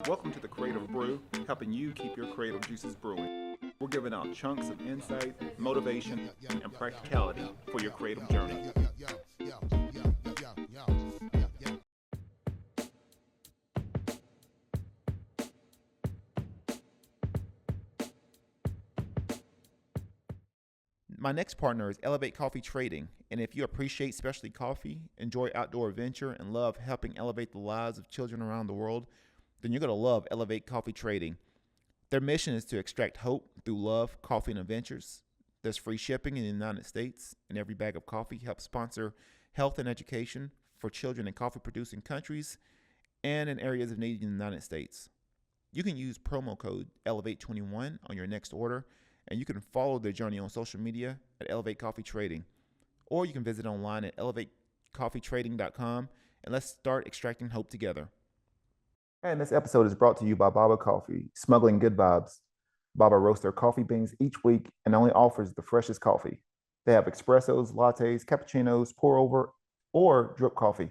Welcome to the Creative Brew, helping you keep your creative juices brewing. We're giving out chunks of insight, motivation, and practicality for your creative journey. My next partner is Elevate Coffee Trading, and if you appreciate specialty coffee, enjoy outdoor adventure, and love helping elevate the lives of children around the world, then you're going to love Elevate Coffee Trading. Their mission is to extract hope through love, coffee, and adventures. There's free shipping in the United States, and every bag of coffee helps sponsor health and education for children in coffee producing countries and in areas of need in the United States. You can use promo code Elevate21 on your next order, and you can follow their journey on social media at Elevate Coffee Trading. Or you can visit online at elevatecoffeetrading.com, and let's start extracting hope together. And this episode is brought to you by Baba Coffee, smuggling good vibes. Baba roasts their coffee beans each week and only offers the freshest coffee. They have espressos, lattes, cappuccinos, pour over, or drip coffee.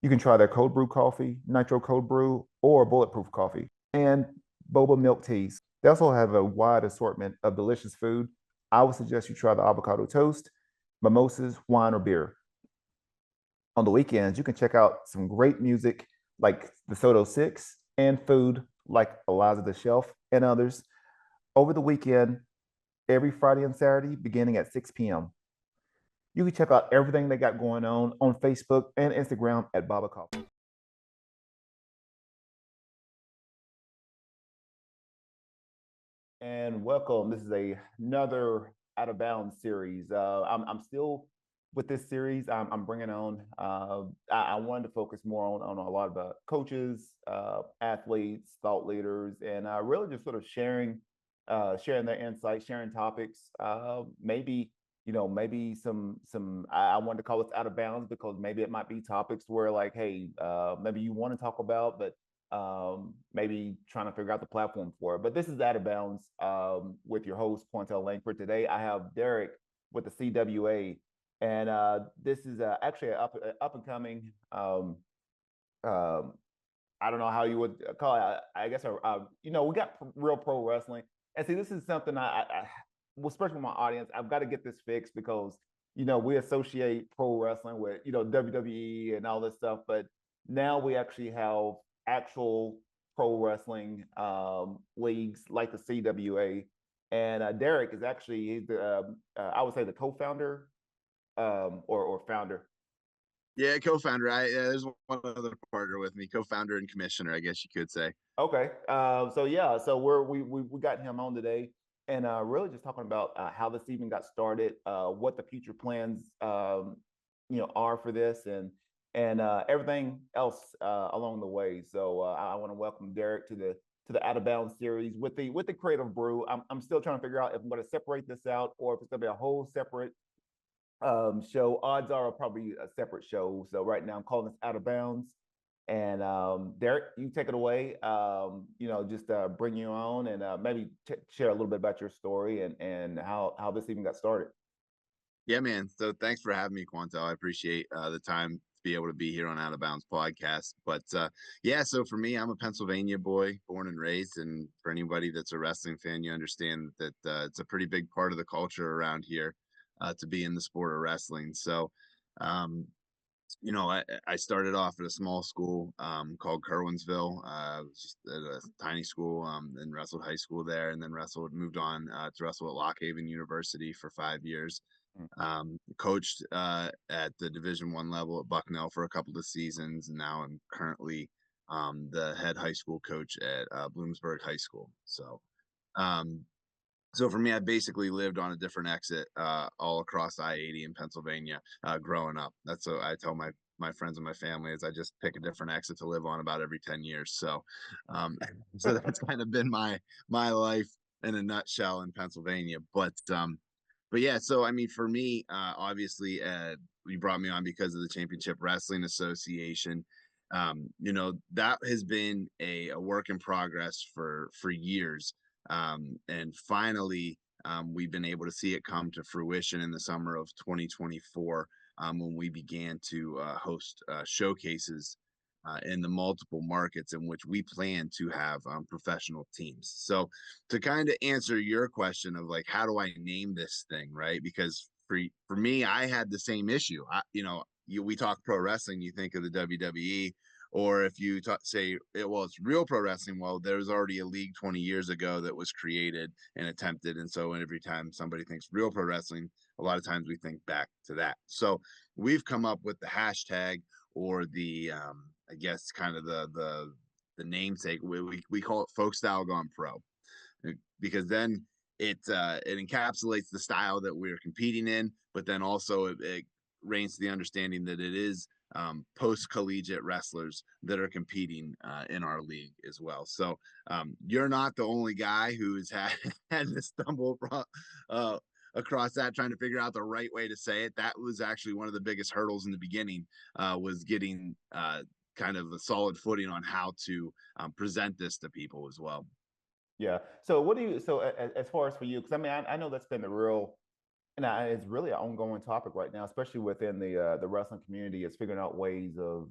You can try their cold brew coffee, nitro cold brew, or bulletproof coffee, and boba milk teas. They also have a wide assortment of delicious food. I would suggest you try the avocado toast, mimosas, wine, or beer. On the weekends, you can check out some great music like the Soto Six and food like Eliza the Shelf and others over the weekend, every Friday and Saturday, beginning at 6 p.m. You can check out everything they got going on Facebook and Instagram at Baba Coffee. And welcome. This is another Out of Bounds series. I'm still with this series. I'm bringing on. I wanted to focus more on a lot of coaches, athletes, thought leaders, and really just sort of sharing their insights, sharing topics. Maybe some. I wanted to call this Out of Bounds because maybe it might be topics where like, hey, maybe you want to talk about, but maybe trying to figure out the platform for it. But this is Out of Bounds with your host, Pointel Langford. Today, I have Derek with the CWA, and this is actually an up and coming. I don't know how you would call it. I guess we got real pro wrestling, and see, this is something well, especially with my audience, I've got to get this fixed because we associate pro wrestling with WWE and all this stuff, but now we actually have actual pro wrestling leagues like the CWA. And Derek is actually he's I would say the co-founder or founder. Yeah, co-founder. There's one other partner with me, co-founder and commissioner, I guess you could say. Okay. So we got him on today, and really just talking about how this even got started, what the future plans are for this, and everything else along the way. So I want to welcome Derek to the Out of Bounds series with the Creative Brew. I'm still trying to figure out if I'm going to separate this out or if it's going to be a whole separate show. Odds are probably a separate show. So right now I'm calling this Out of Bounds. And Derek, you take it away. Just bring you on and maybe share a little bit about your story and how this even got started. Yeah, man. So thanks for having me, Quanto. I appreciate the time to be able to be here on Out of Bounds podcast. But yeah, so for me, I'm a Pennsylvania boy, born and raised. And for anybody that's a wrestling fan, you understand that it's a pretty big part of the culture around here to be in the sport of wrestling. So, um, I started off at a small school called Kerwinsville. I was just at a tiny school and wrestled high school there, and then moved on to wrestle at Lock Haven University for 5 years. Coached at the Division I level at Bucknell for a couple of seasons, and now I'm currently the head high school coach at Bloomsburg High School. Um, so for me, I basically lived on a different exit all across I-80 in Pennsylvania growing up. That's what I tell my friends and my family is I just pick a different exit to live on about every 10 years. Um, so that's kind of been my life in a nutshell in Pennsylvania. But yeah, so I mean, for me, obviously, you brought me on because of the Championship Wrestling Association. That has been a work in progress for years. And finally, we've been able to see it come to fruition in the summer of 2024 when we began to host showcases in the multiple markets in which we plan to have professional teams. So, to kind of answer your question of like, how do I name this thing, right? Because for me, I had the same issue. We talk pro wrestling, you think of the WWE, or if you say, well, it's real pro wrestling. Well, there's already a league 20 years ago that was created and attempted, and so every time somebody thinks real pro wrestling, a lot of times we think back to that. So we've come up with the hashtag or the I guess kind of the namesake. We call it folk style gone pro, because then it encapsulates the style that we're competing in, but then also it reigns to the understanding that it is post collegiate wrestlers that are competing in our league as well. So you're not the only guy who's had to stumble across that, trying to figure out the right way to say it. That was actually one of the biggest hurdles in the beginning, was getting kind of a solid footing on how to present this to people as well. Yeah. So what do you, so as far as for you, because I mean, I know that's been the real, and it's really an ongoing topic right now, especially within the wrestling community, is figuring out ways of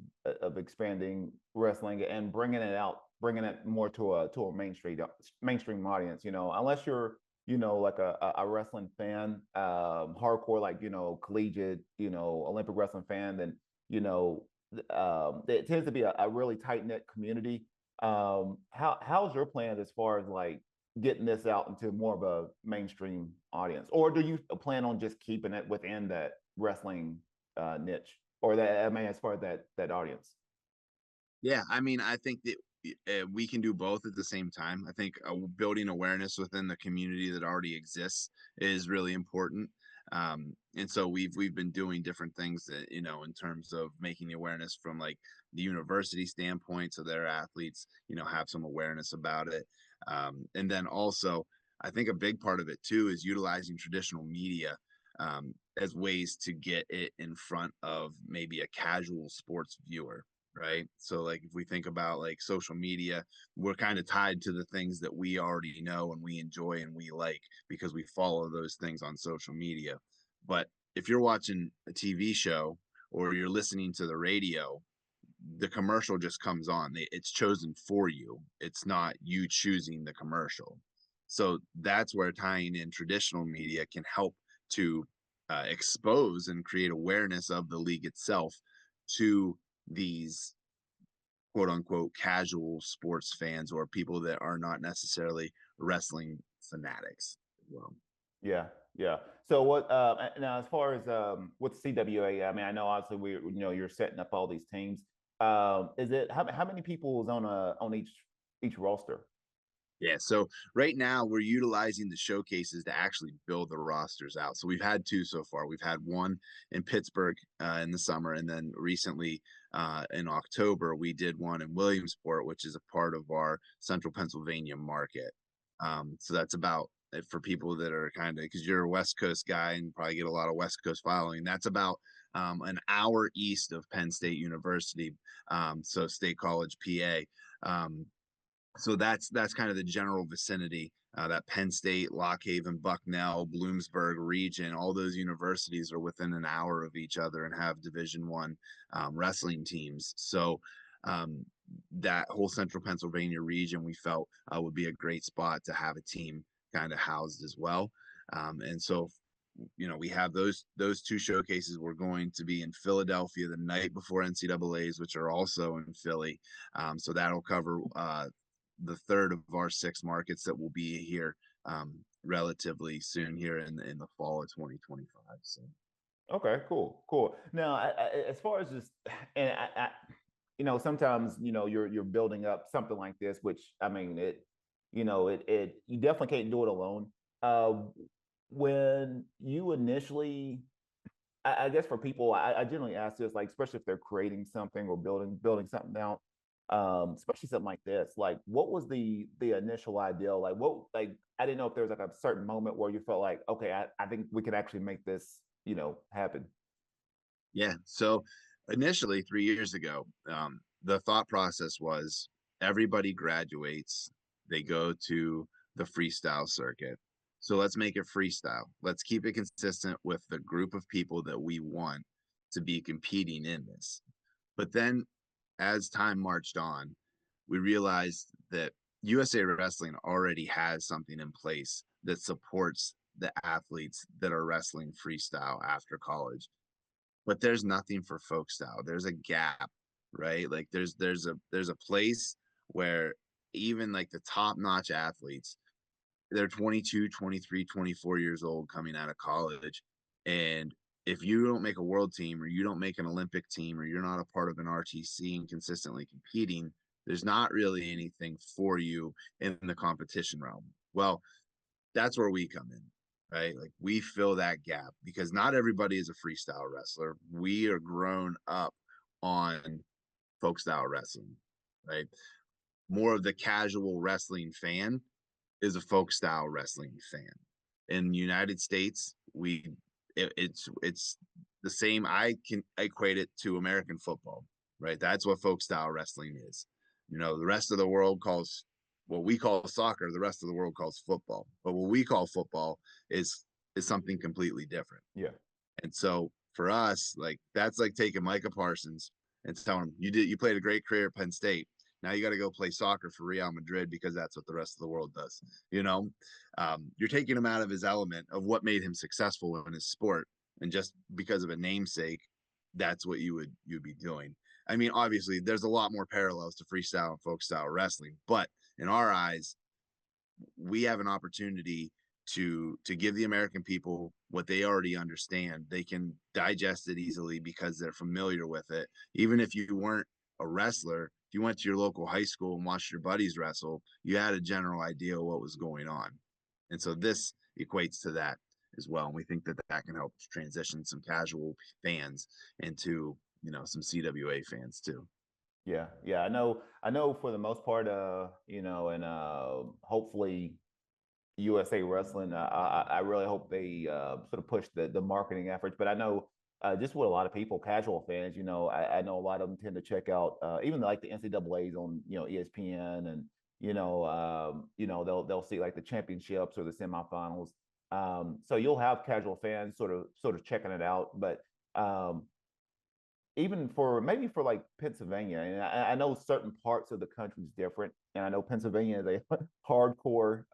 expanding wrestling and bringing it out, bringing it more to a mainstream audience. You know, unless you're like a wrestling fan, hardcore, like collegiate, Olympic wrestling fan, then it tends to be a really tight knit community. How's your plan as far as like getting this out into more of a mainstream audience, or do you plan on just keeping it within that wrestling niche, or that, I mean, as far as that audience? Yeah, I mean, I think that we can do both at the same time. I think building awareness within the community that already exists is really important. And so we've been doing different things that, in terms of making the awareness from like the university standpoint, so their athletes, have some awareness about it. And then also, I think a big part of it too is utilizing traditional media as ways to get it in front of maybe a casual sports viewer, right? So like if we think about like social media, we're kind of tied to the things that we already know and we enjoy and we like because we follow those things on social media. But if you're watching a TV show or you're listening to the radio, the commercial just comes on. It's chosen for you. It's not you choosing the commercial. So that's where tying in traditional media can help to expose and create awareness of the league itself to these quote unquote casual sports fans or people that are not necessarily wrestling fanatics as well. Yeah, yeah. So what now as far as with CWA, I mean, I know obviously you're setting up all these teams. Is it how many people is on each roster? Yeah, so right now we're utilizing the showcases to actually build the rosters out. So we've had two so far. We've had one in Pittsburgh in the summer, and then recently in October we did one in Williamsport, which is a part of our Central Pennsylvania market. So that's about it for people that are kind of, because you're a West Coast guy and probably get a lot of West Coast following. That's about an hour east of Penn State University, so State College, PA. So that's kind of the general vicinity, that Penn State, Lock Haven, Bucknell, Bloomsburg region. All those universities are within an hour of each other and have Division I wrestling teams. So um, that whole central Pennsylvania region we felt would be a great spot to have a team kind of housed as well. And so we have those two showcases. We're going to be in Philadelphia the night before NCAA's, which are also in Philly. So that'll cover the third of our six markets that will be here relatively soon here in the fall of 2025. So Okay, cool. Now, as far as just, and sometimes you're building up something like this, which I mean it you definitely can't do it alone. Uh, when you initially, I guess for people, I generally ask this, like especially if they're creating something or building something out, especially something like this. Like, what was the initial ideal? Like, what like I didn't know if there was like a certain moment where you felt like, okay, I think we could actually make this, happen. yeah, so initially 3 years ago, the thought process was everybody graduates, they go to the freestyle circuit. So let's make it freestyle. Let's keep it consistent with the group of people that we want to be competing in this. But then as time marched on, we realized that USA Wrestling already has something in place that supports the athletes that are wrestling freestyle after college. But there's nothing for folk style. There's a gap, right? Like there's a place where even like the top-notch athletes, they're 22, 23, 24 years old coming out of college. And if you don't make a world team or you don't make an Olympic team or you're not a part of an RTC and consistently competing, there's not really anything for you in the competition realm. Well, that's where we come in, right? Like we fill that gap because not everybody is a freestyle wrestler. We are grown up on folk style wrestling, right? More of the casual wrestling fan is a folk style wrestling fan. In the United States, it's the same. I can equate it to American football, right? That's what folk style wrestling is. You know, the rest of the world calls what we call soccer, the rest of the world calls football. But what we call football is something completely different. Yeah. And so for us, like that's like taking Micah Parsons and telling him you played a great career at Penn State. Now you got to go play soccer for Real Madrid because that's what the rest of the world does. You know, you're taking him out of his element of what made him successful in his sport, and just because of a namesake, that's what you'd be doing. I mean, obviously, there's a lot more parallels to freestyle and folk style wrestling, but in our eyes, we have an opportunity to give the American people what they already understand. They can digest it easily because they're familiar with it. Even if you weren't a wrestler, if you went to your local high school and watched your buddies wrestle, you had a general idea of what was going on. And so this equates to that as well. And we think that that can help transition some casual fans into, you know, some CWA fans too. Yeah, yeah, I know. I know for the most part, and hopefully USA Wrestling. I really hope they sort of push the marketing efforts. But I know just with a lot of people, casual fans, I know a lot of them tend to check out even like the NCAA's on ESPN, and they'll see like the championships or the semifinals. So you'll have casual fans sort of checking it out, but um, even for maybe for like Pennsylvania, and I know certain parts of the country is different, and I know Pennsylvania is a hardcore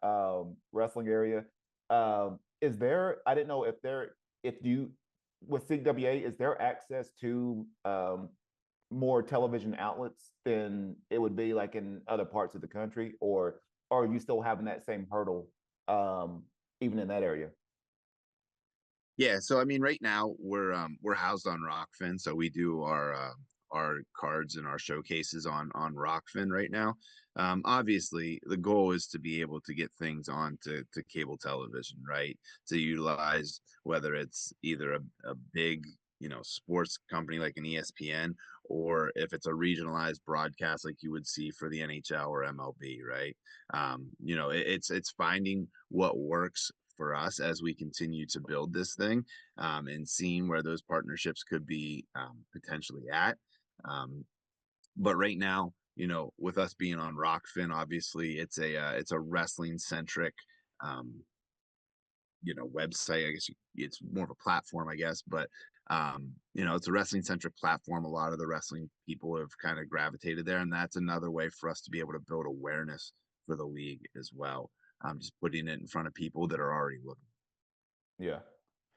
wrestling area. Is there? I didn't know if you with CWA is there access to more television outlets than it would be like in other parts of the country, or are you still having that same hurdle even in that area? Yeah, so I mean, right now we're housed on Rockfin, so we do our cards and our showcases on Rockfin right now. Obviously, the goal is to be able to get things on to cable television, right? To utilize whether it's either a big sports company like an ESPN, or if it's a regionalized broadcast like you would see for the NHL or MLB, right? It's finding what works for us as we continue to build this thing, and seeing where those partnerships could be potentially at. Um, but right now, with us being on Rockfin, obviously it's a wrestling centric um, website. I guess it's more of a platform, I guess, but it's a wrestling centric platform. A lot of the wrestling people have kind of gravitated there, and that's another way for us to be able to build awareness for the league as well. Just putting it in front of people that are already looking. Yeah.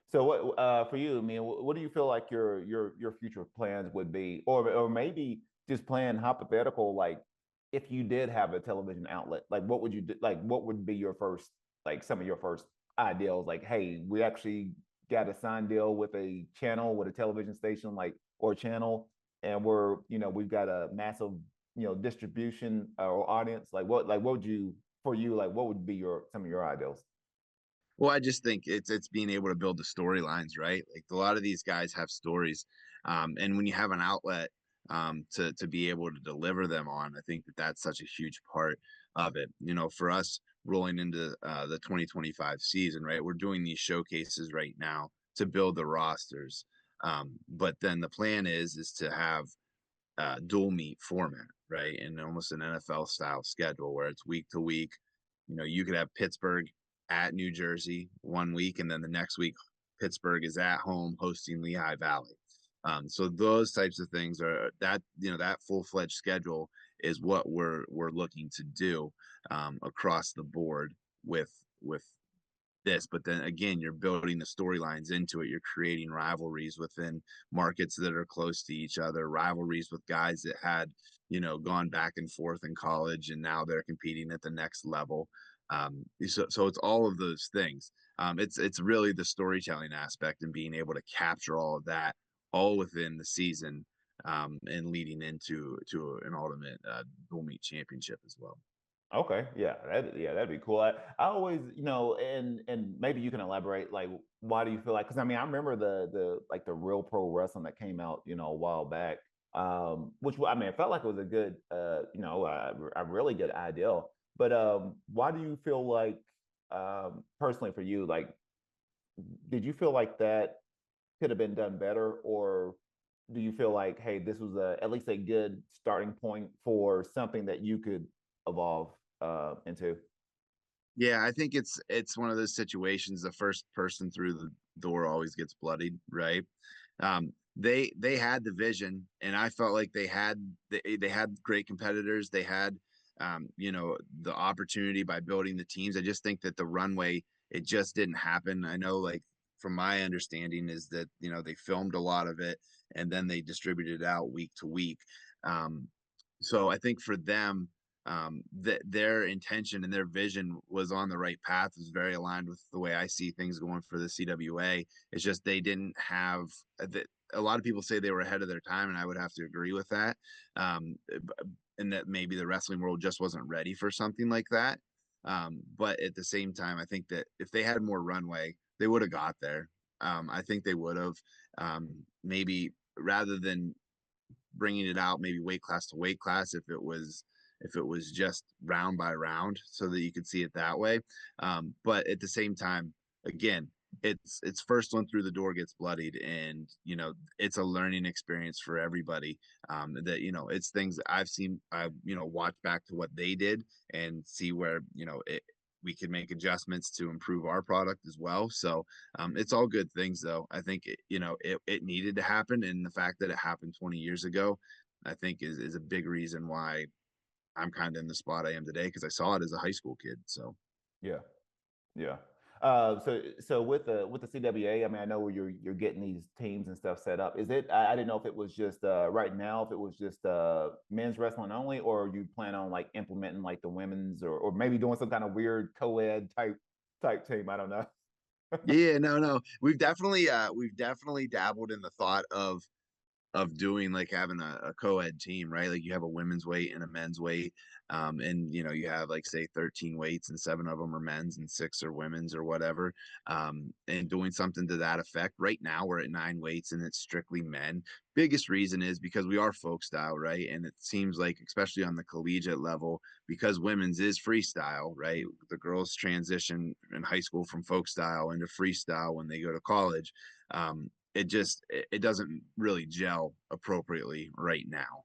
So what for you? I mean, what do you feel like your future plans would be, or maybe just playing hypothetical, like if you did have a television outlet, like what would you do? Like what would be your first, like some of your first ideals? Like, hey, we actually got a signed deal with a channel, with a television station, like or channel, and we've got a massive distribution or audience. Like what would you for you like what would be your some of your ideals? Well, I just think it's being able to build the storylines, right? Like a lot of these guys have stories, and when you have an outlet to be able to deliver them on, I think that that's such a huge part of it. For us rolling into the 2025 season, right? We're doing these showcases right now to build the rosters, but then the plan is to have dual meet format, right? And almost an NFL style schedule where it's week to week. You could have Pittsburgh at New Jersey one week, and then the next week Pittsburgh is at home hosting Lehigh Valley. So those types of things are that, that full-fledged schedule is what we're looking to do across the board with this. But then again, you're building the storylines into it. You're creating rivalries within markets that are close to each other, rivalries with guys that had, gone back and forth in college and now they're competing at the next level. So it's all of those things. It's really the storytelling aspect and being able to capture all of that all within the season, and leading into an ultimate dual meet championship as well. Okay, yeah, that'd be cool. I always, and maybe you can elaborate, like, why do you feel like? Because I mean, I remember the like the real pro wrestling that came out, a while back, which I mean, it felt like it was a good, a really good ideal. But why do you feel like, personally for you, like, did you feel like that could have been done better, or do you feel like, hey, this was at least a good starting point for something that you could evolve into? Yeah, I think it's one of those situations. The first person through the door always gets bloodied, right? They had the vision, and I felt like they had great competitors. They had, the opportunity by building the teams. I just think that the runway, it just didn't happen. I know, like, from my understanding is that they filmed a lot of it and then they distributed it out week to week. Um, so I think for them, that their intention and their vision was on the right path, was very aligned with the way I see things going for the CWA. It's just they didn't have that. A lot of people say they were ahead of their time, and I would have to agree with that. And that maybe the wrestling world just wasn't ready for something like that. But at the same time, I think that if they had more runway, they would have got there. I think they would have, maybe rather than bringing it out maybe weight class to weight class, if it was just round by round so that you could see it that way. But at the same time, again, it's first one through the door gets bloodied, and it's a learning experience for everybody. That it's things that I've seen. I've watched back to what they did and see where we can make adjustments to improve our product as well. So it's all good things, though. I think it needed to happen, and the fact that it happened 20 years ago, I think is a big reason why I'm kind of in the spot I am today, because I saw it as a high school kid. So Yeah. Yeah. So with the CWA, I mean, I know you're getting these teams and stuff set up. Is it? I didn't know if it was just right now, if it was just men's wrestling only, or you plan on like implementing like the women's, or maybe doing some kind of weird co-ed type team. I don't know. yeah, no, we've definitely dabbled in the thought of doing, like, having a co-ed team, right? Like, you have a women's weight and a men's weight, and you have, like, say 13 weights and 7 of them are men's and 6 are women's or whatever, and doing something to that effect. Right now we're at 9 weights and it's strictly men. Biggest reason is because we are folk style, right? And it seems like, especially on the collegiate level, because women's is freestyle, right? The girls transition in high school from folk style into freestyle when they go to college. It doesn't really gel appropriately right now.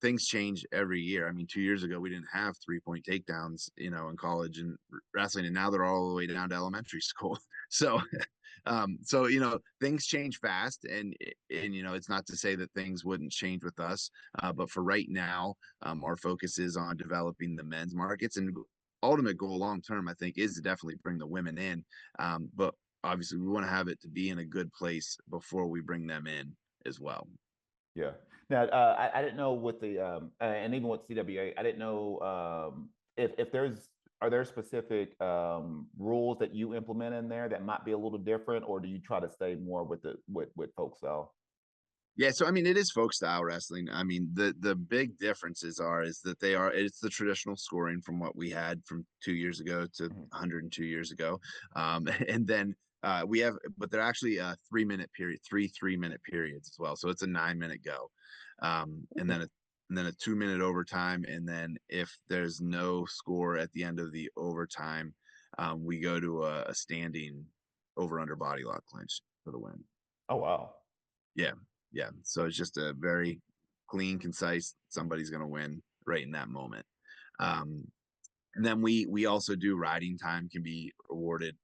Things change every year. I mean, 2 years ago we didn't have 3-point takedowns, in college and wrestling, and now they're all the way down to elementary school. So, things change fast, and it's not to say that things wouldn't change with us, but for right now, our focus is on developing the men's markets, and ultimate goal long term, I think, is to definitely bring the women in. But obviously we want to have it to be in a good place before we bring them in as well. Yeah. Now, I didn't know with the and even with CWA, I didn't know if there's are there specific rules that you implement in there that might be a little different, or do you try to stay more with the with folk style? Yeah, so I mean, it is folk style wrestling. I mean, the big differences is that it's the traditional scoring from what we had from 2 years ago to Mhm. 102 years ago, and then we have, but they're actually a 3 minute period, 3 3 minute periods as well. So it's a 9 minute go, and Okay. then a 2 minute overtime, and then if there's no score at the end of the overtime, we go to a standing over under body lock clinch for the win. Oh wow. Yeah, yeah. So it's just a very clean, concise. Somebody's going to win right in that moment. Um, and then we also do riding time can be awarded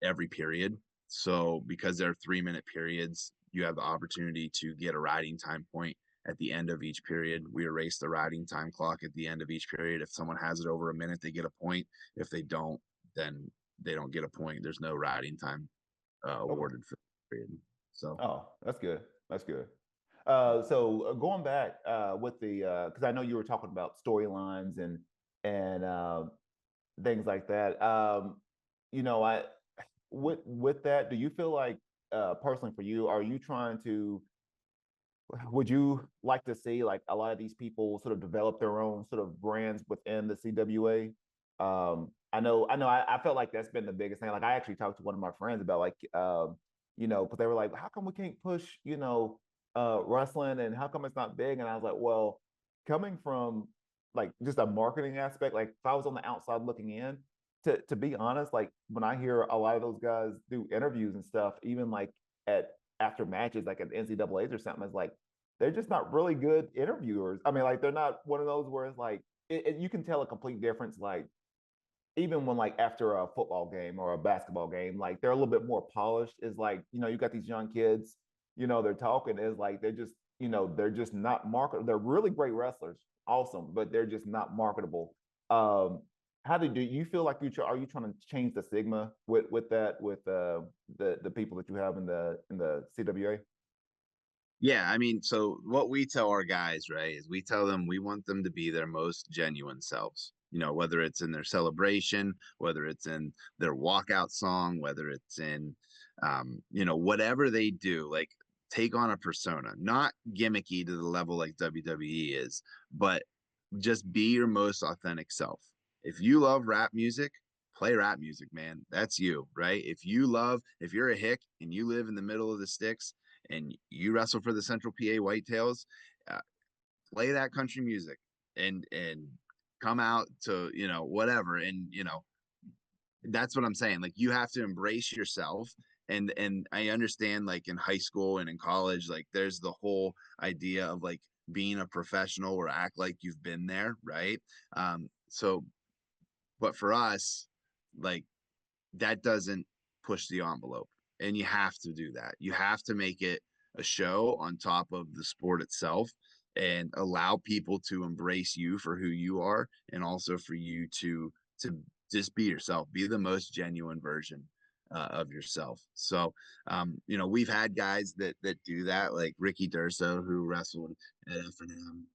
every period. So because they're 3 minute periods, you have the opportunity to get a riding time point at the end of each period. We erase the riding time clock at the end of each period. If someone has it over a minute, they get a point. If they don't, then they don't get a point. There's no riding time Okay. awarded for the period. So Oh, that's good. That's good. Going back with the because I know you were talking about storylines and things like that. I with that, do you feel like personally for you, are you trying to would you like to see like a lot of these people sort of develop their own sort of brands within the CWA? I felt like that's been the biggest thing. Like I actually talked to one of my friends about like, because they were like, how come we can't push, wrestling and how come it's not big? And I was like, well, coming from like just a marketing aspect, like if I was on the outside looking in, to be honest, like when I hear a lot of those guys do interviews and stuff, even like at after matches, like at the NCAA's or something, it's like they're just not really good interviewers. I mean, like they're not one of those where it's like you can tell a complete difference. Like even when like after a football game or a basketball game, like they're a little bit more polished. Is like you got these young kids, they're talking is like they're just not marketable. They're really great wrestlers, awesome, but they're just not marketable. How do you feel like are you trying to change the stigma with that with the people that you have in the CWA? yeah, I mean, so what we tell our guys, right, is we tell them we want them to be their most genuine selves. Whether it's in their celebration, whether it's in their walkout song, whether it's in, whatever they do, like take on a persona, not gimmicky to the level like WWE is, but just be your most authentic self. If you love rap music, play rap music, man. That's you, right? If you're a hick and you live in the middle of the sticks and you wrestle for the Central PA Whitetails, uh, play that country music and come out to whatever, and that's what I'm saying. Like you have to embrace yourself. And I understand like in high school and in college, like there's the whole idea of like being a professional or act like you've been there, right? So but for us, like that doesn't push the envelope. And you have to do that. You have to make it a show on top of the sport itself and allow people to embrace you for who you are, and also for you to just be yourself, be the most genuine version of yourself. So we've had guys that do that, like Ricky Durso, who wrestled at F&M.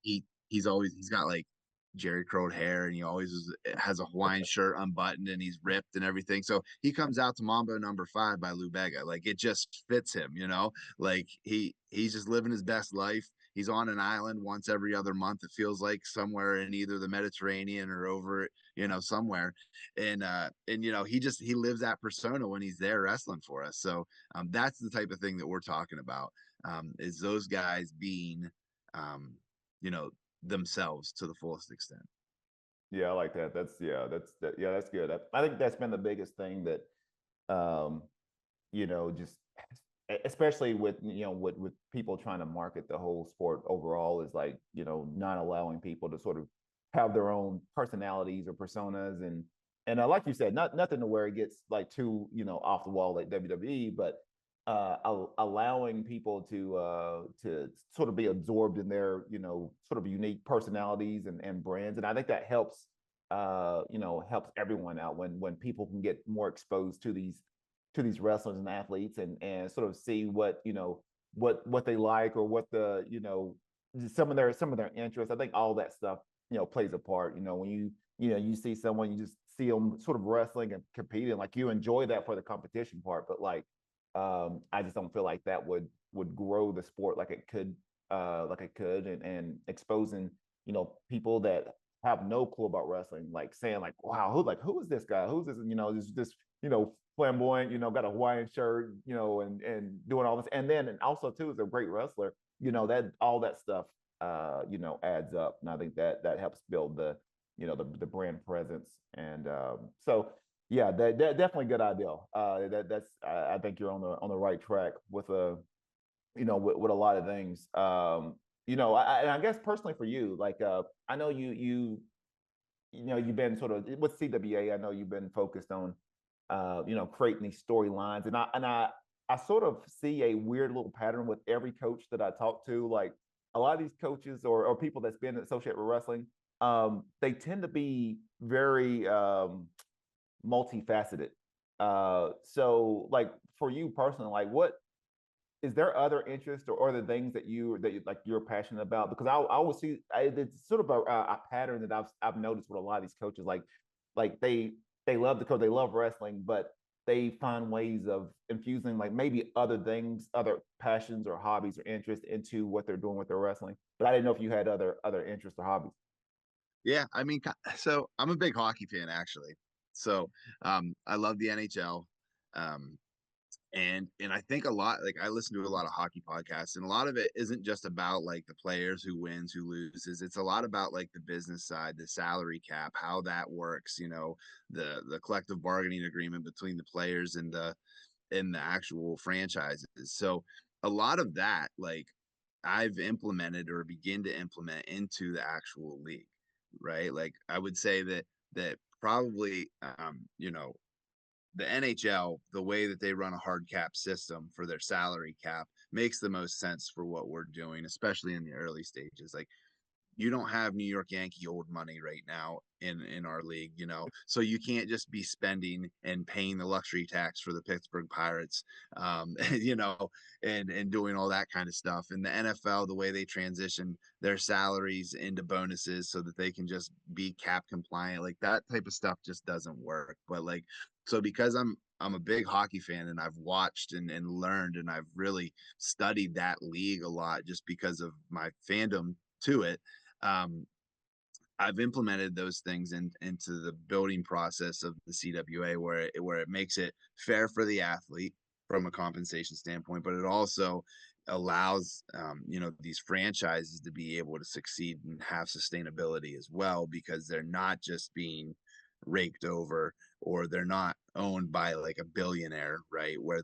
He's got like Jerry curled hair, and he always has a Hawaiian shirt unbuttoned, and he's ripped and everything. So he comes out to Mambo #5 by Lou Bega. Like it just fits him, like he's just living his best life. He's on an island once every other month, it feels like, somewhere in either the Mediterranean or over, somewhere. And he lives that persona when he's there wrestling for us. So that's the type of thing that we're talking about, is those guys being um, you know, themselves to the fullest extent. Yeah, I like that. That's good. I think that's been the biggest thing that um, just especially with with people trying to market the whole sport overall is like, not allowing people to sort of have their own personalities or personas and like you said, nothing to where it gets like too, off the wall like WWE, but allowing people to sort of be absorbed in their, sort of unique personalities and brands. And I think that helps everyone out when people can get more exposed to these wrestlers and athletes and sort of see what what they like or what the some of their interests. I think all that stuff plays a part. When you see someone, you just see them sort of wrestling and competing, like you enjoy that for the competition part, but like I just don't feel like that would grow the sport like it could and exposing people that have no clue about wrestling, like saying like, wow, who is this guy? Who's this? This flamboyant, got a Hawaiian shirt, and doing all this, and also too is a great wrestler. That all that stuff, adds up, and I think that helps build the brand presence, and so yeah, that definitely good idea. That's I think you're on the right track with with a lot of things. And I guess personally for you, like I know you've been sort of with CWA. I know you've been focused on creating these storylines, and I I sort of see a weird little pattern with every coach that I talk to. Like a lot of these coaches or people that's been associated with wrestling, they tend to be very multifaceted. So like for you personally, like what is there other interests or other things that you like you're passionate about? Because I always see it's sort of a pattern that I've noticed with a lot of these coaches. Like they love the coach, they love wrestling, but they find ways of infusing like maybe other things, other passions or hobbies or interests into what they're doing with their wrestling. But I didn't know if you had other interests or hobbies. Yeah, I mean, so I'm a big hockey fan actually. So I love the NHL. Um, and I think a lot, like I listen to a lot of hockey podcasts, and a lot of it isn't just about like the players, who wins, who loses. It's a lot about like the business side, the salary cap, how that works, the collective bargaining agreement between the players and the actual franchises. So a lot of that, like, I've implemented or begin to implement into the actual league, right? Like I would say that probably the NHL, the way that they run a hard cap system for their salary cap makes the most sense for what we're doing, especially in the early stages. Like, you don't have New York Yankee old money right now in our league, so you can't just be spending and paying the luxury tax for the Pittsburgh Pirates, you know, and doing all that kind of stuff. In the NFL, the way they transition their salaries into bonuses so that they can just be cap compliant, like that type of stuff just doesn't work. But like, so because I'm a big hockey fan, and I've watched and learned, and I've really studied that league a lot just because of my fandom to it. um, I've implemented those things into the building process of the CWA, where it makes it fair for the athlete from a compensation standpoint, but it also allows these franchises to be able to succeed and have sustainability as well, because they're not just being raked over, or they're not owned by like a billionaire, right? Where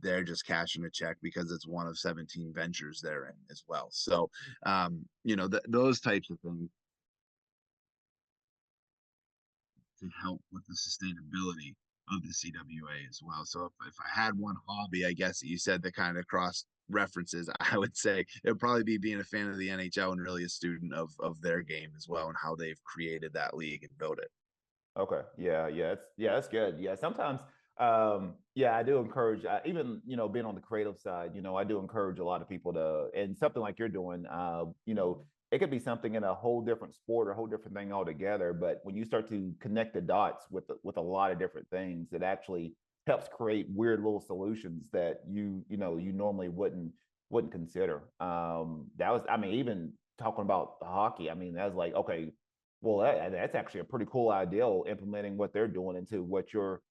they're just cashing a check because it's one of 17 ventures they're in as well. So those types of things to help with the sustainability of the CWA as well. So if I had one hobby, I guess you said, that kind of cross references, I would say it would probably be being a fan of the NHL and really a student of their game as well, and how they've created that league and built it. Okay. That's good. Yeah. Sometimes yeah, I do encourage even, being on the creative side, I do encourage a lot of people to and something like you're doing, it could be something in a whole different sport or a whole different thing altogether. But when you start to connect the dots with a lot of different things, it actually helps create weird little solutions that you normally wouldn't consider. That was, I mean, even talking about hockey, I mean, that's like, okay, well, that's actually a pretty cool idea, implementing what they're doing into what you're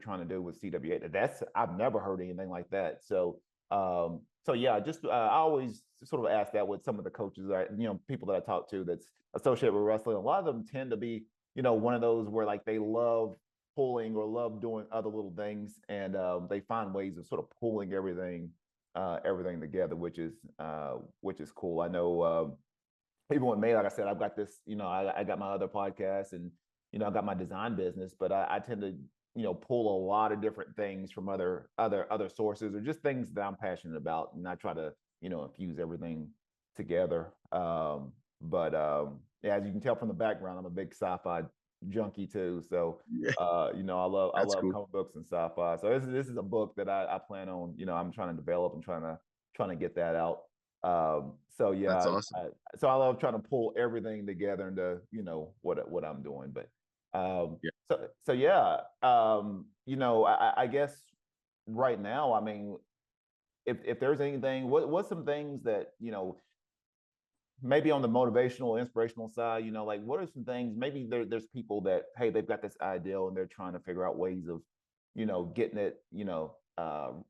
trying to do with CWA. That's I've never heard anything like that. So yeah, just I always sort of ask that with some of the coaches that people that I talk to that's associated with wrestling. A lot of them tend to be one of those where like they love pulling or love doing other little things, and they find ways of sort of pulling everything together, which is cool. I know. Even with me, like I said, I've got this, I got my other podcast, and, I got my design business, but I tend to, pull a lot of different things from other sources, or just things that I'm passionate about. And I try to, infuse everything together. But yeah, as you can tell from the background, I'm a big sci-fi junkie too. So, Yeah, I that's love cool. comic books and sci-fi. So this is a book that I plan on, I'm trying to develop and trying to get that out. So That's yeah, awesome. so I love trying to pull everything together into what I'm doing. But Yeah, so yeah, I guess right now, I mean, if there's anything, what's some things that maybe on the motivational, inspirational side, like what are some things? Maybe there's people that, hey, they've got this ideal and they're trying to figure out ways of getting it,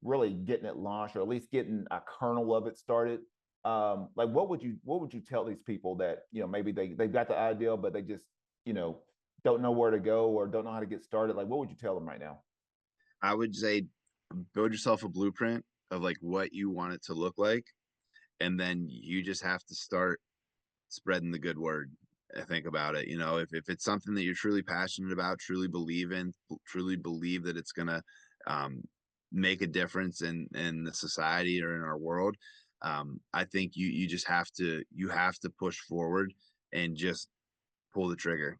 really getting it launched, or at least getting a kernel of it started. Like what would you tell these people that maybe they've got the idea, but they just you know don't know where to go or don't know how to get started? Like what would you tell them right now? I would say build yourself a blueprint of like what you want it to look like, and then you just have to start spreading the good word. I think about it. If it's something that you're truly passionate about, truly believe in, truly believe that it's gonna um, make a difference in the society or in our world, I think you just have to push forward and just pull the trigger.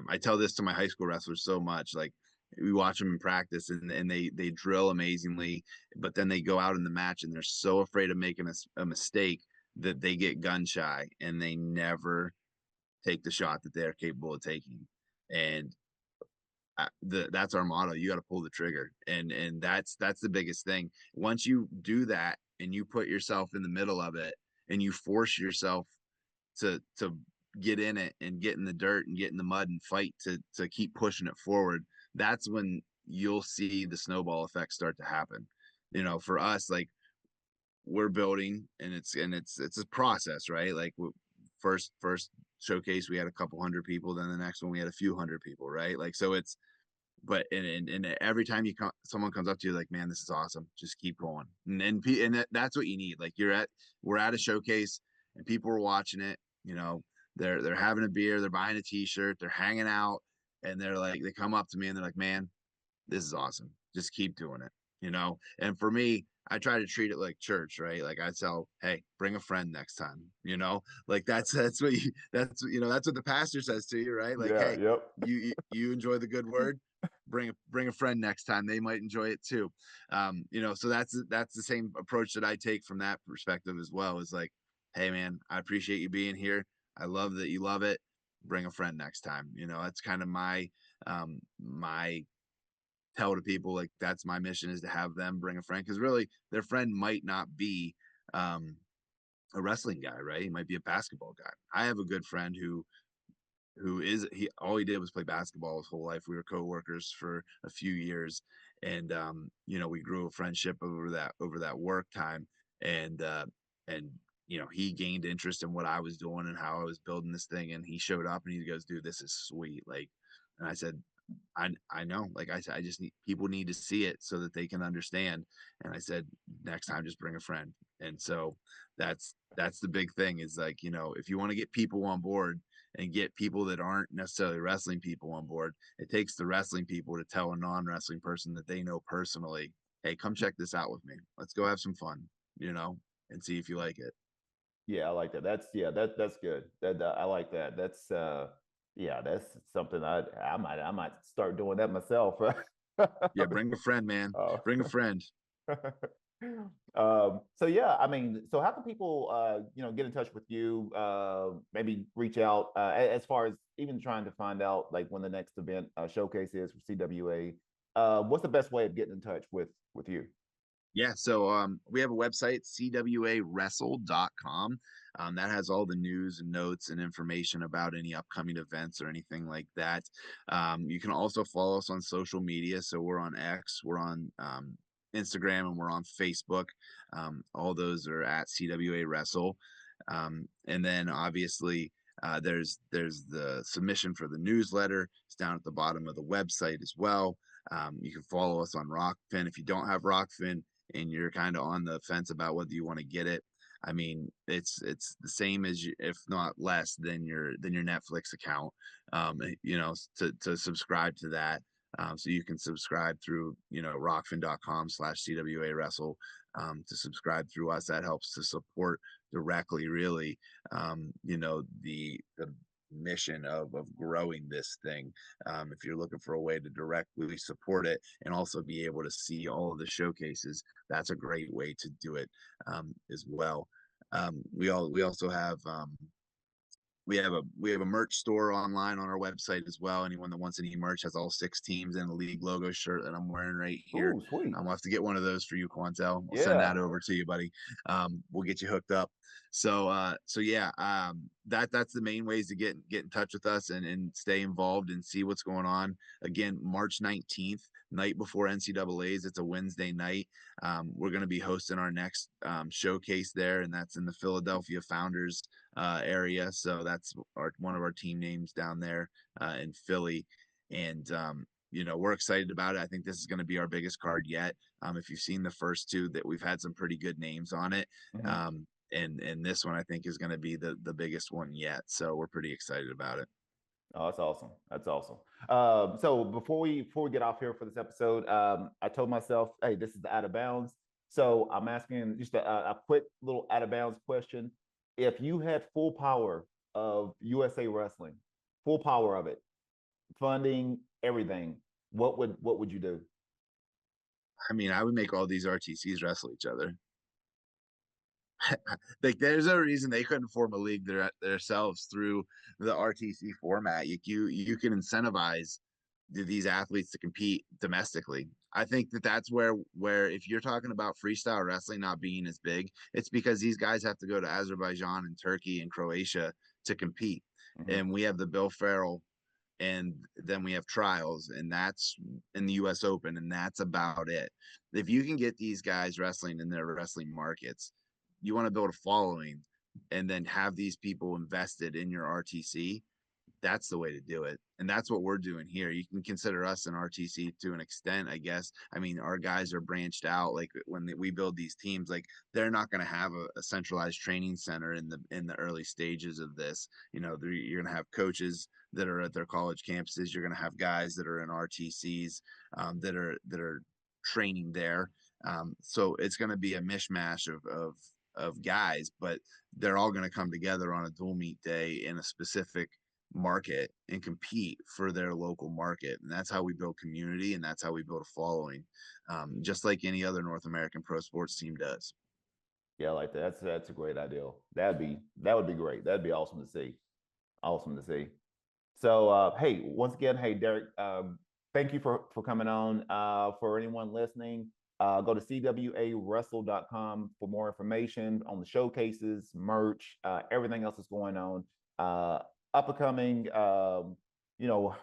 I tell this to my high school wrestlers so much. Like, we watch them in practice, and they drill amazingly, but then they go out in the match and they're so afraid of making a mistake that they get gun shy and they never take the shot that they're capable of taking. And that's our motto. You got to pull the trigger, and that's the biggest thing. Once you do that and you put yourself in the middle of it and you force yourself to get in it and get in the dirt and get in the mud and fight to keep pushing it forward, that's when you'll see the snowball effect start to happen. You know, for us, like, we're building, and it's a process, right? Like, first showcase we had a couple hundred people, then the next one we had a few hundred people, right? Like, so it's, but and every time someone comes up to you like, man, this is awesome, just keep going. And that's what you need. Like, we're at a showcase and people are watching it, you know, they're having a beer, they're buying a t-shirt, they're hanging out, and they're like, they come up to me and they're like, man, this is awesome, just keep doing it, you know. And for me, I try to treat it like church, right? Like, I tell, hey, bring a friend next time, you know. Like, that's what you that's you know, that's what the pastor says to you, right? Like, Yeah. hey, Yep. you enjoy the good word, bring a friend next time, they might enjoy it too. You know, so that's the same approach that I take from that perspective as well. Is like, hey man, I appreciate you being here, I love that you love it, bring a friend next time. You know, that's kind of my tell to people. Like, that's my mission, is to have them bring a friend, because really their friend might not be um a wrestling guy, right? He might be a basketball guy. I have a good friend who is, he all he did was play basketball his whole life. We were coworkers for a few years, and you know, we grew a friendship over that work time, and and you know, he gained interest in what I was doing and how I was building this thing, and he showed up and he goes, dude, this is sweet. Like, and I said, I know, like I said, I just need, people need to see it so that they can understand. And I said, next time, just bring a friend. And so that's the big thing, is like, you know, if you want to get people on board and get people that aren't necessarily wrestling people on board, it takes the wrestling people to tell a non-wrestling person that they know personally, hey, come check this out with me. Let's go have some fun, you know, and see if you like it. Yeah, I like that. That's good. That I like that. That's yeah, that's something I might start doing that myself. Yeah, bring a friend, man. Oh. Bring a friend. So yeah, I mean, so how can people get in touch with you, maybe reach out, as far as even trying to find out like when the next event showcase is for CWA? What's the best way of getting in touch with you? Yeah, so we have a website, CWAwrestle.com. That has all the news and notes and information about any upcoming events or anything like that. You can also follow us on social media. So we're on X, we're on Instagram, and we're on Facebook. All those are at CWA Wrestle. And then obviously, there's the submission for the newsletter. It's down at the bottom of the website as well. You can follow us on Rockfin. If you don't have Rockfin and you're kind of on the fence about whether you want to get it, I mean, it's the same as you, if not less than your Netflix account. You know, to subscribe to that. So you can subscribe through, you know, rockfin.com/CWA wrestle, to subscribe through us. That helps to support directly, really, you know, the mission of growing this thing. If you're looking for a way to directly support it and also be able to see all of the showcases, that's a great way to do it, as well. We also have we have a merch store online on our website as well. Anyone that wants any merch has all 6 teams and a league logo shirt that I'm wearing right here. Oh, sweet. We'll have to get one of those for you, Quantel. I'll send Yeah. that over to you, buddy. We'll get you hooked up. So yeah, that's the main ways to get in touch with us and stay involved and see what's going on. Again, March 19th, night before NCAA's. It's a Wednesday night. We're going to be hosting our next showcase there, and that's in the Philadelphia Founders area. So that's one of our team names down there in Philly. And you know, we're excited about it. I think this is going to be our biggest card yet. If you've seen the first two, that we've had some pretty good names on it. Mhm. And this one I think is going to be the biggest one yet. So we're pretty excited about it. Oh, that's awesome. That's awesome. So before we get off here for this episode, I told myself, hey, this is the out of bounds. So I'm asking just a quick little out of bounds question. If you had full power of USA Wrestling, full power of it, funding, everything, what would you do? I mean, I would make all these RTCs wrestle each other. Like, there's a reason they couldn't form a league themselves through the RTC format. You can incentivize these athletes to compete domestically. I think that's where if you're talking about freestyle wrestling not being as big, it's because these guys have to go to Azerbaijan and Turkey and Croatia to compete. Mhm. And we have the Bill Farrell, and then we have trials, and that's in the US Open, and that's about it. If you can get these guys wrestling in their wrestling markets, you want to build a following and then have these people invested in your RTC. That's the way to do it. And that's what we're doing here. You can consider us an RTC to an extent, I guess. I mean, our guys are branched out. Like, when we build these teams, like, they're not going to have a centralized training center in the early stages of this. You know, you're going to have coaches that are at their college campuses. You're going to have guys that are in RTCs, that are training there. So it's going to be a mishmash of guys, but they're all going to come together on a dual meet day in a specific market and compete for their local market. And that's how we build community, and that's how we build a following, just like any other North American pro sports team does. Yeah, I like that. That's a great idea. That would be great. That'd be awesome to see. Awesome to see. So, hey, once again, hey, Derek, thank you for coming on. For anyone listening, go to CWAWrestle.com for more information on the showcases, merch, everything else that's going on. Up and coming, you know,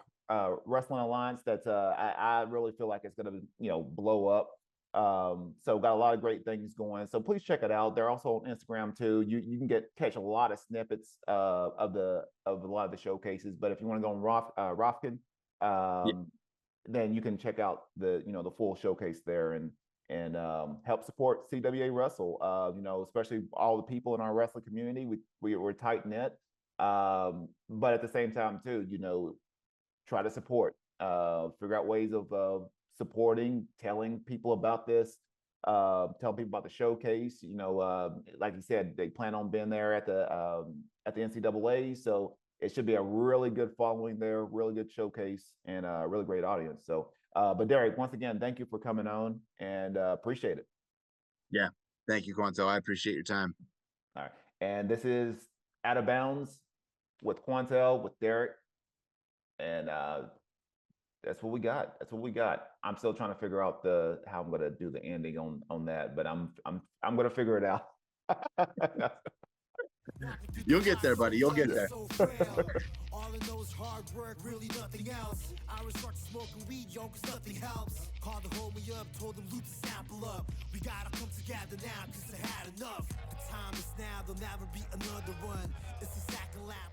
wrestling alliance that's I really feel like it's going to blow up. So got a lot of great things going. So please check it out. They're also on Instagram too. You can catch a lot of snippets of a lot of the showcases. But if you want to go on Rofkin, Yeah, then you can check out the full showcase there and help support CWA Wrestle. Especially all the people in our wrestling community. We're tight knit. But at the same time too, try to support, figure out ways of supporting, telling people about this, telling people about the showcase. Like you said, they plan on being there at the NCAA, so it should be a really good following there, really good showcase, and a really great audience. So, but Derek, once again, thank you for coming on, and appreciate it. yeah. Thank you, Quanto. I appreciate your time. All right, and this is Out of Bounds with Quantel with Derek, and that's what we got. That's what we got. I'm still trying to figure out how I'm gonna do the ending on that, but I'm gonna figure it out. You'll get there, buddy. You'll get there. All I know is hard work, really nothing else. I resort to smoking weed, yo, cause nothing helps. Called the homie up, told him loot the sample up. We gotta come together now, cause I had enough. The time is now, there'll never be another one. It's the second lap.